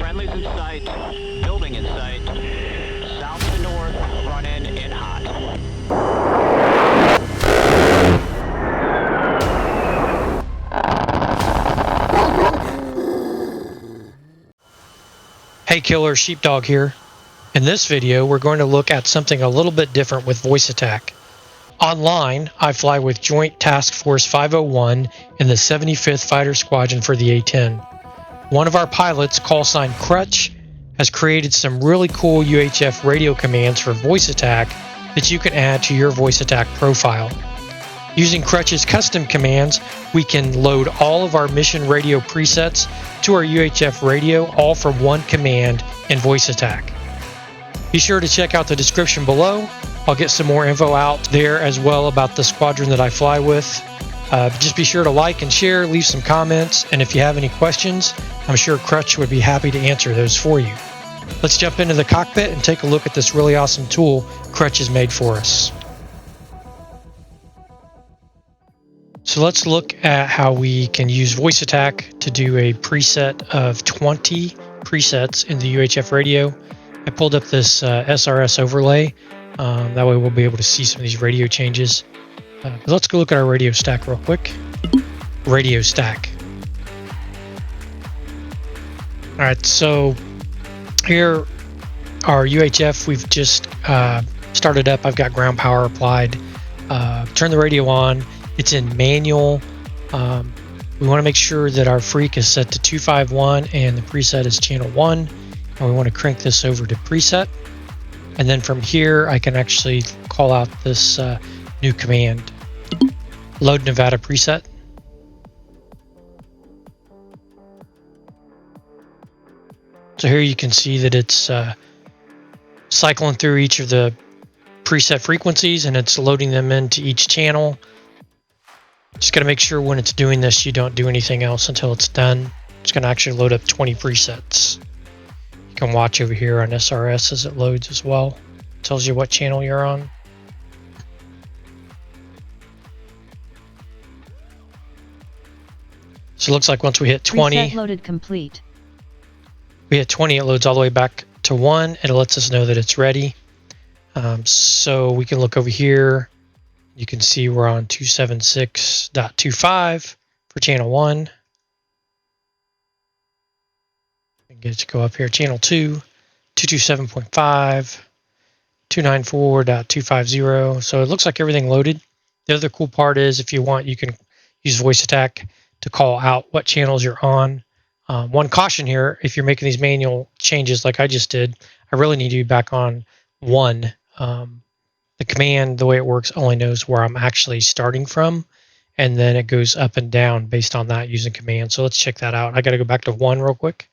Friendlies in sight. Building in sight. South to north. Run in hot. Hey Killer, Sheepdog here. In this video, we're going to look at something a little bit different with VoiceAttack. Online, I fly with Joint Task Force 501 in the 75th Fighter Squadron for the A-10. One of our pilots, callsign Crutch, has created some really cool UHF radio commands for VoiceAttack that you can add to your VoiceAttack profile. Using Crutch's custom commands, we can load all of our mission radio presets to our UHF radio, all from one command in VoiceAttack. Be sure to check out the description below. I'll get some more info out there as well about the squadron that I fly with. Just be sure to like and share, leave some comments, and if you have any questions, I'm sure Crutch would be happy to answer those for you. Let's jump into the cockpit and take a look at this really awesome tool Crutch has made for us. So let's look at how we can use VoiceAttack to do a preset of 20 presets in the UHF radio. I pulled up this SRS overlay. That way we'll be able to see some of these radio changes. But let's go look at our radio stack real quick. Radio stack. All right, so here our UHF we've just started up. I've got ground power applied. Turn the radio on. It's in manual. We want to make sure that our Freq is set to 251 and the preset is channel 1. And we want to crank this over to preset. And then from here, I can actually call out this new command. Load Nevada preset. So here you can see that it's cycling through each of the preset frequencies and it's loading them into each channel. Just got to make sure when it's doing this, you don't do anything else until it's done. It's going to actually load up 20 presets. You can watch over here on SRS as it loads as well. It tells you what channel you're on. So it looks like once we hit 20, preset loaded complete. We hit 20, it loads all the way back to 1, and it lets us know that it's ready. So we can look over here. You can see we're on 276.25 for channel 1. Get it to go up here, channel 2, 227.5, 294.250. So it looks like everything loaded. The other cool part is if you want, you can use VoiceAttack to call out what channels you're on. One caution here, if you're making these manual changes like I just did, I really need to be back on 1. The command, the way it works, only knows where I'm actually starting from, and then it goes up and down based on that using command. So let's check that out. I got to go back to 1 real quick.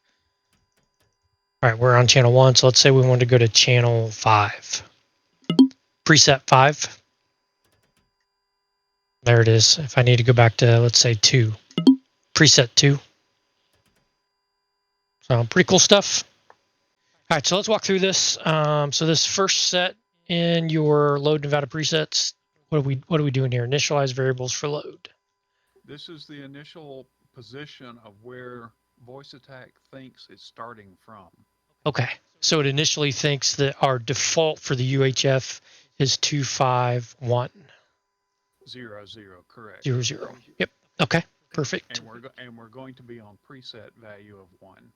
All right, we're on channel 1. So let's say we want to go to channel 5. Preset 5. There it is. If I need to go back to, let's say 2. Preset 2. So pretty cool stuff. All right, so let's walk through this. So this first set in your load Nevada presets, what are we doing here? Initialize variables for load. This is the initial position of where VoiceAttack thinks it's starting from. Okay, so it initially thinks that our default for the UHF is 251. 00, correct. 00. Yep. Okay. Perfect. And we're going to be on preset value of 1.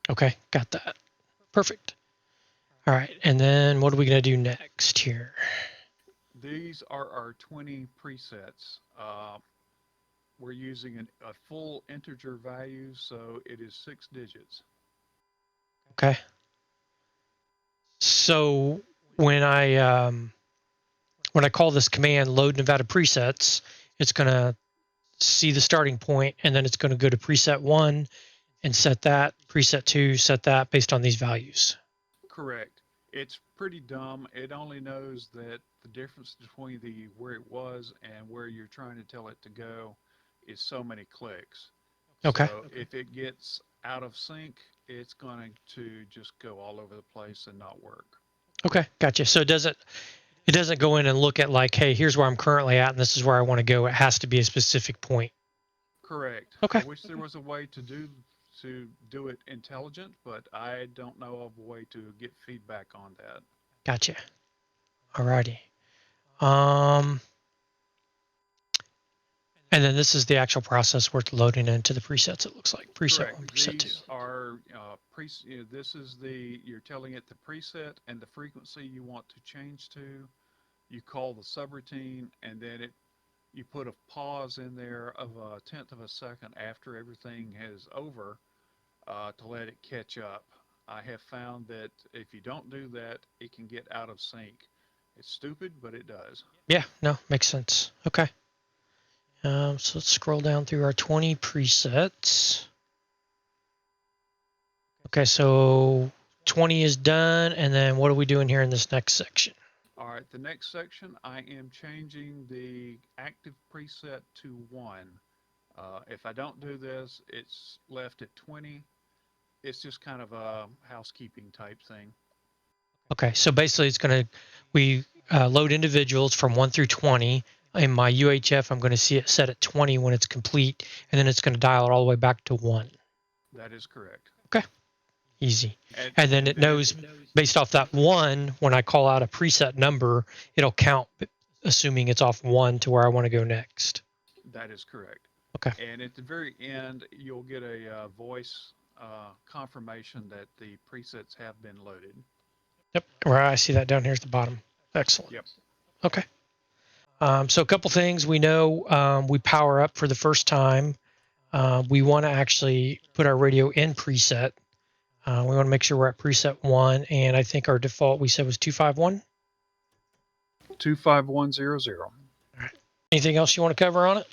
Okay, got that. Perfect. All right, and then what are we going to do next here? These are our 20 presets. We're using a full integer value, so it is 6 digits. Okay. So when I call this command load Nevada presets, it's going to see the starting point, and then it's going to go to preset 1 and set that, preset 2, set that based on these values. Correct. It's pretty dumb. It only knows that the difference between where it was and where you're trying to tell it to go is so many clicks. Okay. So if it gets out of sync, it's going to just go all over the place and not work. Okay, gotcha. So it doesn't go in and look at like, hey, here's where I'm currently at and this is where I want to go. It has to be a specific point. Correct. Okay. I wish there was a way to do to do it intelligent, but I don't know of a way to get feedback on that. Gotcha. Alrighty. And then this is the actual process we're loading into the presets. It looks like preset Correct. 1, preset 2. These are this is you're telling it the preset and the frequency you want to change to. You call the subroutine, and then you put a pause in there of 1/10 of a second after everything is over to let it catch up. I have found that if you don't do that, it can get out of sync. It's stupid, but it does. Yeah, no, makes sense. Okay. So let's scroll down through our 20 presets. Okay, so 20 is done, and then what are we doing here in this next section? All right, the next section, I am changing the active preset to 1. If I don't do this, it's left at 20. It's just kind of a housekeeping type thing. Okay, so basically we load individuals from 1 through 20. In my UHF, I'm going to see it set at 20 when it's complete, and then it's going to dial it all the way back to 1. That is correct. Okay, easy. And then it knows, based off that 1, when I call out a preset number, it'll count, assuming it's off 1 to where I want to go next. That is correct. Okay. And at the very end, you'll get a voice confirmation that the presets have been loaded. Yep, where I see that down here at the bottom. Excellent. Yep. Okay. So a couple things. We know we power up for the first time. We want to actually put our radio in preset. We want to make sure we're at preset 1, and I think our default we said was 251. 25100. All right. Anything else you want to cover on it?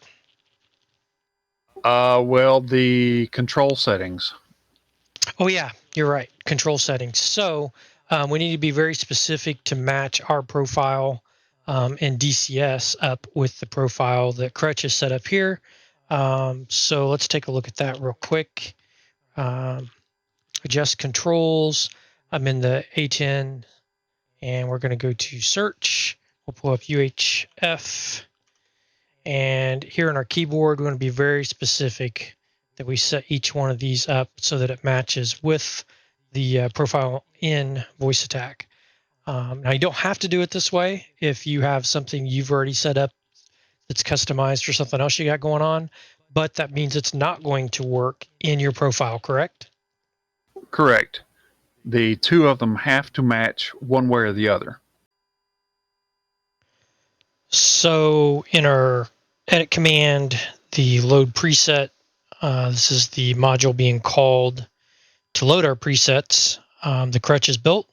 Well, the control settings. Oh yeah, you're right. Control settings. So we need to be very specific to match our profile in DCS up with the profile that Crutch is set up here. So let's take a look at that real quick. Adjust controls. I'm in the A-10, and we're going to go to search. We'll pull up UHF. And here on our keyboard, we're going to be very specific that we set each one of these up so that it matches with the profile in VoiceAttack. Now, you don't have to do it this way if you have something you've already set up that's customized or something else you got going on, but that means it's not going to work in your profile, correct? Correct. The two of them have to match one way or the other. So in our edit command, the load preset, this is the module being called to load our presets. The Crutch is built.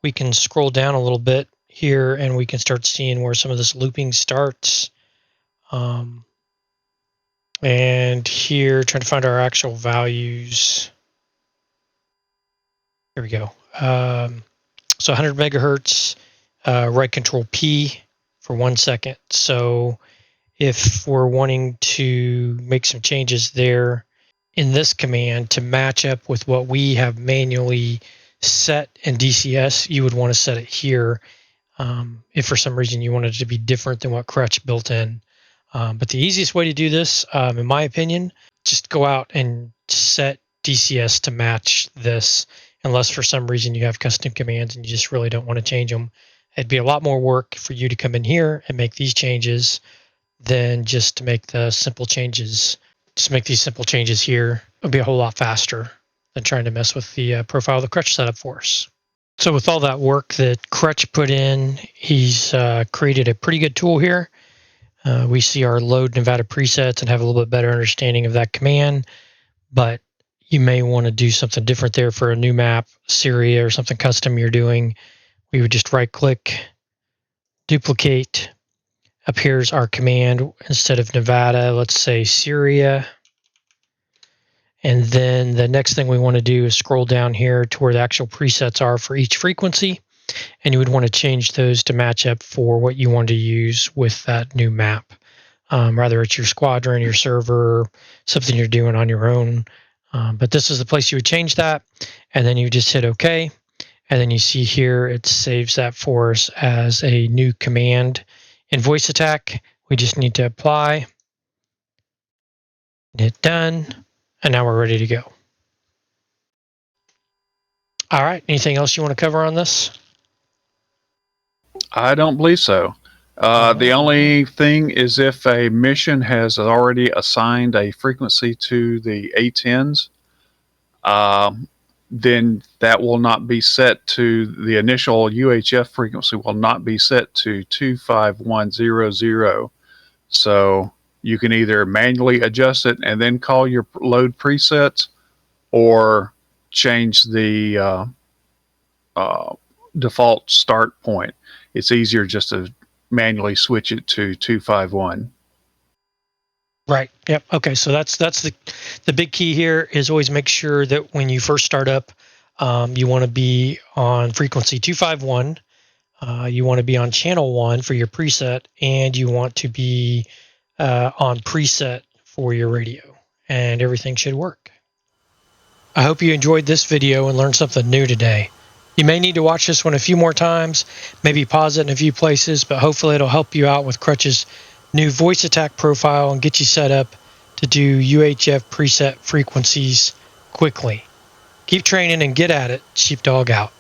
We can scroll down a little bit here and we can start seeing where some of this looping starts. And here, trying to find our actual values. Here we go. So 100 megahertz, right control P for 1 second. So if we're wanting to make some changes there in this command to match up with what we have manually set in DCS, you would want to set it here. If for some reason you wanted it to be different than what Crutch built in. But the easiest way to do this, in my opinion, just go out and set DCS to match this, unless for some reason you have custom commands and you just really don't want to change them. It'd be a lot more work for you to come in here and make these changes than just to make the simple changes. Just make these simple changes here. It'll be a whole lot faster than trying to mess with the profile the Crutch set up for us. So with all that work that Crutch put in, he's created a pretty good tool here. We see our load Nevada presets and have a little bit better understanding of that command, but you may want to do something different there for a new map, Syria, or something custom you're doing. We would just right click, duplicate. Up here's our command. Instead of Nevada, let's say Syria. And then the next thing we want to do is scroll down here to where the actual presets are for each frequency. And you would want to change those to match up for what you want to use with that new map. Rather it's your squadron, your server, something you're doing on your own. But this is the place you would change that. And then you just hit OK. And then you see here it saves that for us as a new command. In VoiceAttack, we just need to apply, hit done, and now we're ready to go. All right. Anything else you want to cover on this? I don't believe so. The only thing is if a mission has already assigned a frequency to the A-10s, then that will not be set to the initial UHF frequency will not be set to 25100. So you can either manually adjust it and then call your load presets, or change the default start point. It's easier just to manually switch it to 251. Right. Yep. Okay. So that's the big key here is always make sure that when you first start up, you want to be on frequency 251. You want to be on channel 1 for your preset, and you want to be on preset for your radio, and everything should work. I hope you enjoyed this video and learned something new today. You may need to watch this one a few more times, maybe pause it in a few places, but hopefully it'll help you out with Crutch's new VoiceAttack profile and get you set up to do UHF preset frequencies quickly. Keep training and get at it. Sheepdog out.